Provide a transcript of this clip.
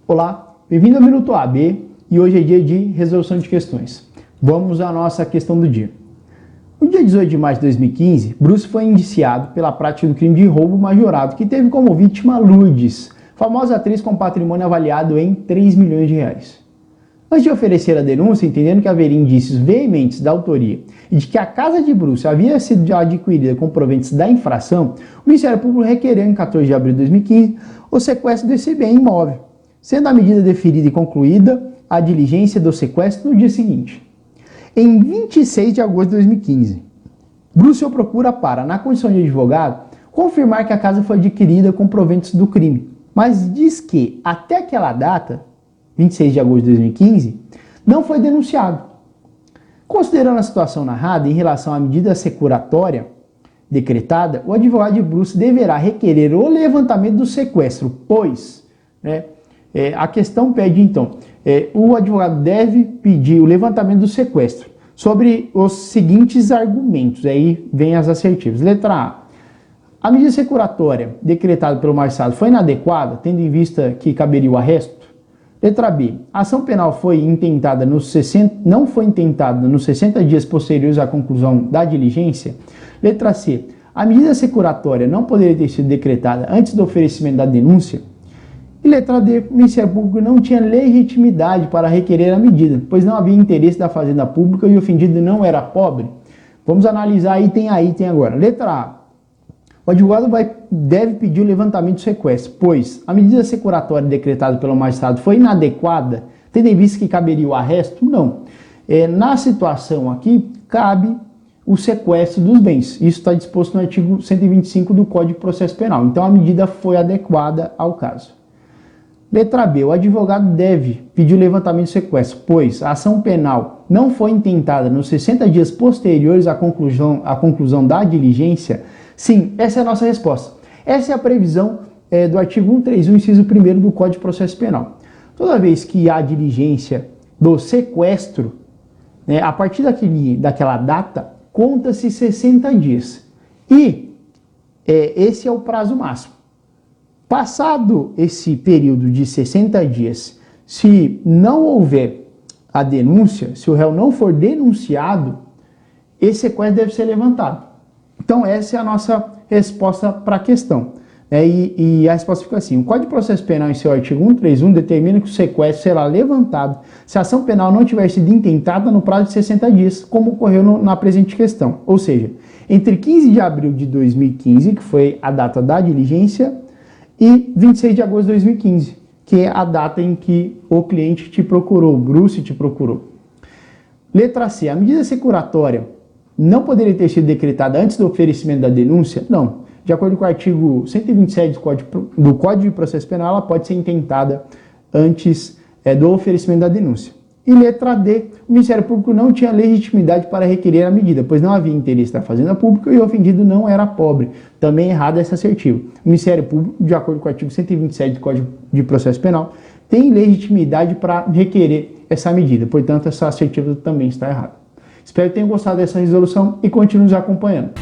Olá, bem-vindo ao Minuto AB e hoje é dia de resolução de questões. Vamos à nossa questão do dia. No dia 18 de março de 2015, Bruce foi indiciado pela prática do crime de roubo majorado, que teve como vítima Lourdes, famosa atriz com patrimônio avaliado em 3 milhões de reais. Antes de oferecer a denúncia, entendendo que haveria indícios veementes da autoria e de que a casa de Bruce havia sido adquirida com provenientes da infração, o Ministério Público requereu em 14 de abril de 2015 o sequestro desse bem imóvel, sendo a medida deferida e concluída a diligência do sequestro no dia seguinte. Em 26 de agosto de 2015, Bruce o procura para, na condição de advogado, confirmar que a casa foi adquirida com provenientes do crime, mas diz que, até aquela data, 26 de agosto de 2015, não foi denunciado. Considerando a situação narrada em relação à medida securatória decretada, o advogado de Bruce deverá requerer o levantamento do sequestro, pois a questão pede, então, o advogado deve pedir o levantamento do sequestro sobre os seguintes argumentos. Aí vem as assertivas. Letra A. A medida securatória decretada pelo magistrado foi inadequada, tendo em vista que caberia o arresto? Letra B. A ação penal não foi intentada nos 60 dias posteriores à conclusão da diligência? Letra C. A medida securatória não poderia ter sido decretada antes do oferecimento da denúncia? E letra D. O Ministério Público não tinha legitimidade para requerer a medida, pois não havia interesse da Fazenda Pública e o ofendido não era pobre? Vamos analisar item a item agora. Letra A. O advogado deve pedir o levantamento do sequestro, pois a medida securatória decretada pelo magistrado foi inadequada, tendo em vista que caberia o arresto? Não. Na situação aqui, cabe o sequestro dos bens. Isso está disposto no artigo 125 do Código de Processo Penal. Então, a medida foi adequada ao caso. Letra B. O advogado deve pedir o levantamento do sequestro, pois a ação penal não foi intentada nos 60 dias posteriores à conclusão da diligência? Sim, essa é a nossa resposta. Essa é a previsão do artigo 131, inciso 1º do Código de Processo Penal. Toda vez que há diligência do sequestro, a partir daquela data, conta-se 60 dias. E esse é o prazo máximo. Passado esse período de 60 dias, se não houver a denúncia, se o réu não for denunciado, esse sequestro deve ser levantado. Então, essa é a nossa resposta para a questão. E a resposta fica assim: o Código de Processo Penal, em seu artigo 131, determina que o sequestro será levantado se a ação penal não tiver sido intentada no prazo de 60 dias, como ocorreu na presente questão. Ou seja, entre 15 de abril de 2015, que foi a data da diligência, e 26 de agosto de 2015, que é a data em que o cliente te procurou, o Bruce te procurou. Letra C. A medida securatória não poderia ter sido decretada antes do oferecimento da denúncia? Não. De acordo com o artigo 127 do Código de Processo Penal, ela pode ser intentada antes do oferecimento da denúncia. E letra D. O Ministério Público não tinha legitimidade para requerer a medida, pois não havia interesse da Fazenda Pública e o ofendido não era pobre. Também errada essa assertiva. O Ministério Público, de acordo com o artigo 127 do Código de Processo Penal, tem legitimidade para requerer essa medida. Portanto, essa assertiva também está errada. Espero que tenham gostado dessa resolução e continue nos acompanhando.